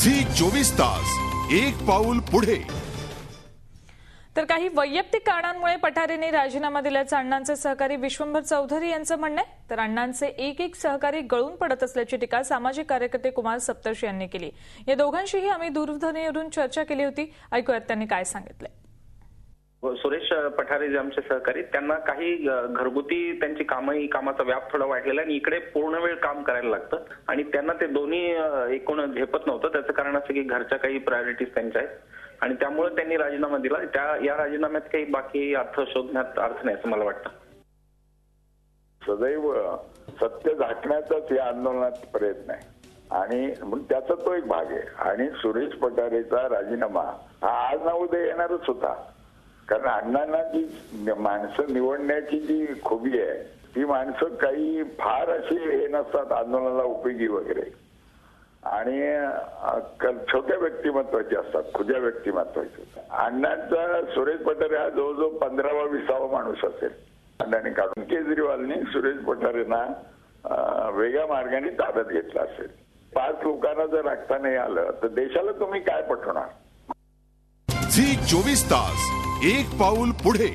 Zee 24 तास एक पाऊल पुढे। तर काही वैयक्तिक कारणांमुळे पठारेंनी राजीनामा दिल्याचं अण्णांचे सहकारी विश्वंभर चौधरी यांचं म्हणणं आहे। तर अण्णांचे एक सहकारी गळून पडत असल्याची टीका सामाजिक कार्यकर्ते कुमार सप्तर्षी यांनी केली। या दोघांशीही आम्ही दूरध्वनीवरून चर्चा केली होती। ऐकूयात त्यांनी काय सांगितलं। सुरेश पठारे जे आमचे सहकारी, त्यांना काही घरगुती त्यांची कामाचा व्याप थोडा वाढलेला आणि इकडे पूर्ण वेळ काम करायला लागतं आणि त्यांना ते दोन्ही एकूण झेपत नव्हतं। त्याचं कारण असं की घरच्या काही प्रायोरिटीज त्यांच्या आहेत आणि त्यामुळे त्यांनी राजीनामा दिला। या राजीनाम्यात काही बाकी अर्थ शोधण्यात अर्थ नाही असं मला वाटतं। सदैव सत्य झाकण्याचाच या आंदोलनात प्रयत्न आहे आणि त्याचा तो एक भाग आहे। आणि सुरेश पठारेचा राजीनामा हा आज ना उद्या येणारच होता, कारण अण्णांना जी माणसं निवडण्याची जी खुबी आहे ती माणसं काही फार अशी हे नसतात आंदोलनाला उपयोगी वगैरे, आणि छोट्या व्यक्तिमत्वाची असतात, खुद्या व्यक्तिमत्वाची। अण्णांचा सुरेश पठारे हा जवळजवळ 15वा-20वा माणूस असेल अण्णांनी काढून। केजरीवालनी सुरेश पठारेंना वेगळ्या मार्गाने ताब्यात घेतला असेल। 5 लोकांना जर राखता नाही आलं तर देशाला तुम्ही काय पटवणार। झी 24 तास एक पाऊल पुढे।